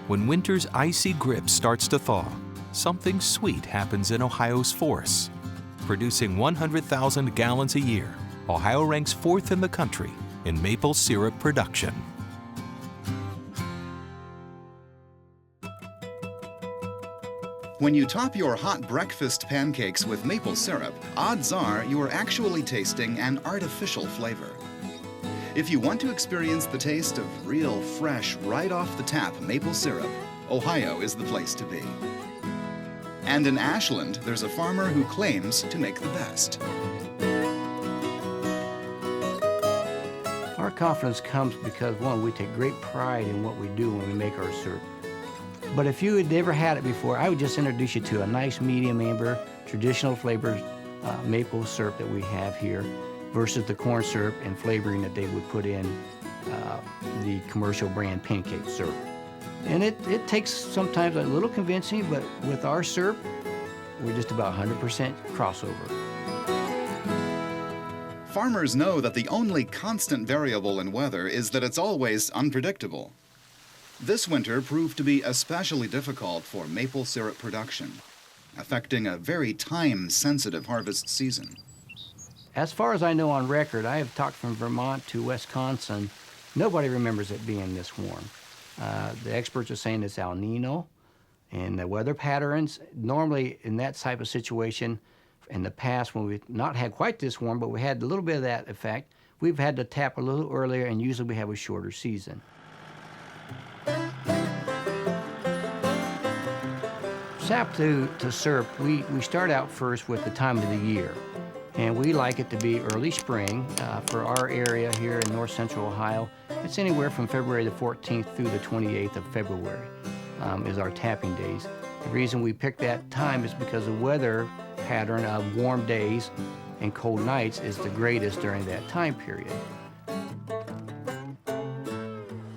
When winter's icy grip starts to thaw, something sweet happens in Ohio's forests. Producing 100,000 gallons a year, Ohio ranks 4th in the country in maple syrup production. When you top your hot breakfast pancakes with maple syrup, odds are you are actually tasting an artificial flavor. If you want to experience the taste of real, fresh, right off the tap maple syrup, Ohio is the place to be. And in Ashland, there's a farmer who claims to make the best. Our confidence comes because, one, we take great pride in what we do when we make our syrup. But if you had never had it before, I would just introduce you to a nice medium amber, traditional flavored maple syrup that we have here versus the corn syrup and flavoring that they would put in the commercial brand pancake syrup. And it takes sometimes a little convincing, but with our syrup, we're just about 100% crossover. Farmers know that the only constant variable in weather is that it's always unpredictable. This winter proved to be especially difficult for maple syrup production, affecting a very time-sensitive harvest season. As far as I know on record, I have talked from Vermont to Wisconsin. Nobody remembers it being this warm. The experts are saying it's El Nino, and the weather patterns, normally in that type of situation, in the past when we've not had quite this warm, but we had a little bit of that effect, we've had to tap a little earlier, and usually we have a shorter season. Sap to syrup, we start out first with the time of the year. And we like it to be early spring. For our area here in north central Ohio, it's anywhere from February the 14th through the 28th of February is our tapping days. The reason we pick that time is because the weather pattern of warm days and cold nights is the greatest during that time period.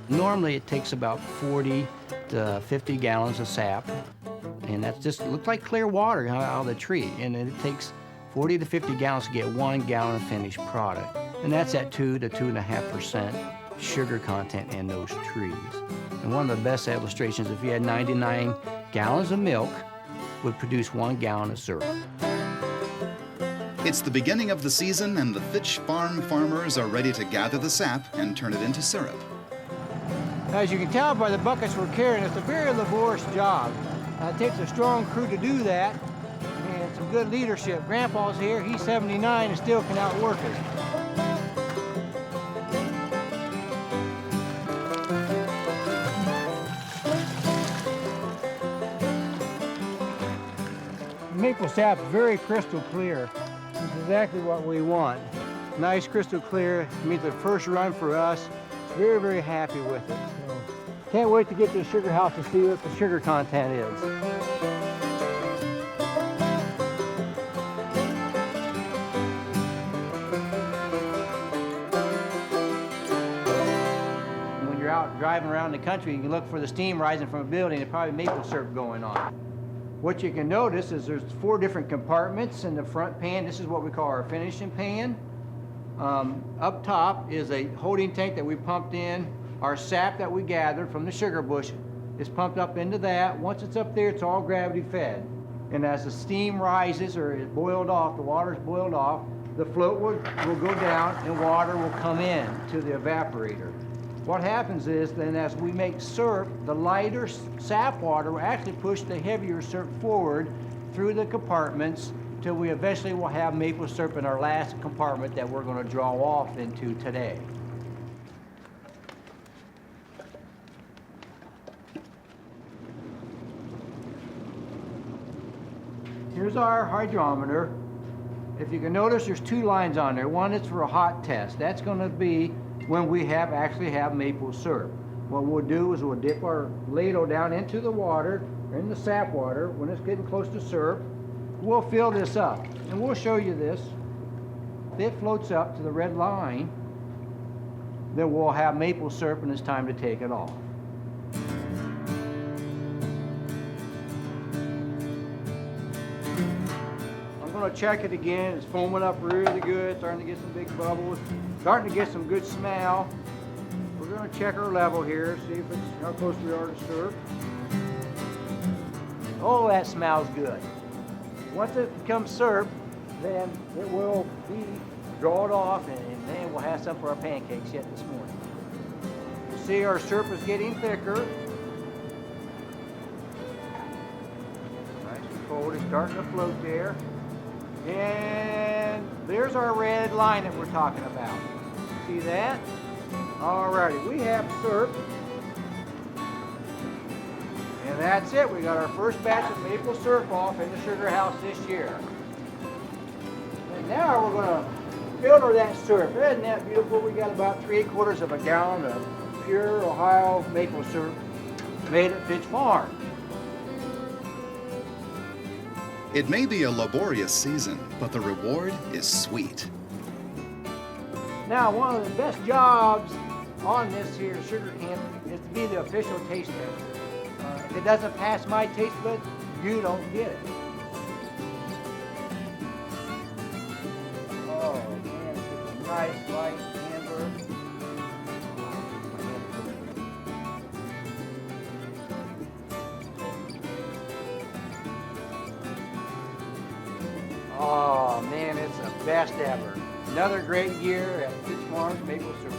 Normally it takes about 40 to 50 gallons of sap, and that's just looks like clear water out of the tree, and it takes 40 to 50 gallons to get 1 gallon of finished product. And that's at 2 to 2.5% sugar content in those trees. And one of the best illustrations, if you had 99 gallons of milk, would produce 1 gallon of syrup. It's the beginning of the season, and the Fitch Farm farmers are ready to gather the sap and turn it into syrup. As you can tell by the buckets we're carrying, it's a very laborious job. It takes a strong crew to do that, and some good leadership. Grandpa's here, he's 79 and still can outwork us. Maple sap is very crystal clear. It's exactly what we want. Nice crystal clear, means the first run for us. Very, very happy with it. So, can't wait to get to the sugar house to see what the sugar content is. When you're out driving around the country, you can look for the steam rising from a building. There's probably maple syrup going on. What you can notice is there's 4 different compartments in the front pan. This is what we call our finishing pan. Up top is a holding tank that we pumped in. Our sap that we gathered from the sugar bush is pumped up into that. Once it's up there, it's all gravity fed. And as the steam rises or is boiled off, the water's boiled off, the float will go down and water will come in to the evaporator. What happens is then as we make syrup, the lighter sap water will actually push the heavier syrup forward through the compartments till we eventually will have maple syrup in our last compartment that we're going to draw off into today. Here's our hydrometer. If you can notice, there's 2 lines on there. One is for a hot test. That's going to be when we actually have maple syrup. What we'll do is we'll dip our ladle down into the water, or in the sap water. When it's getting close to syrup, we'll fill this up. And we'll show you this. If it floats up to the red line, then we'll have maple syrup and it's time to take it off. I'm going to check it again. It's foaming up really good, starting to get some big bubbles, starting to get some good smell. We're going going to check our level here, see if it's how close we are to syrup. Oh, that smells good. Once it becomes syrup, then it will be drawn off, and then we'll have some for our pancakes yet this morning. You see our syrup is getting thicker. Nice and cold, it's starting to float there. And there's our red line that we're talking about. See that? Alrighty, we have syrup. And that's it. We got our first batch of maple syrup off in the sugar house this year. And now we're going to filter that syrup. Isn't that beautiful? We got about 3/4 of a gallon of pure Ohio maple syrup made at Fitch Farm. It may be a laborious season, but the reward is sweet. Now, one of the best jobs on this here sugar camp is to be the official taste tester. If it doesn't pass my taste buds, you don't get it. Oh man, it's a nice light amber. Oh man, it's the best ever. Another great year at Fitch Farms Maple Syrup.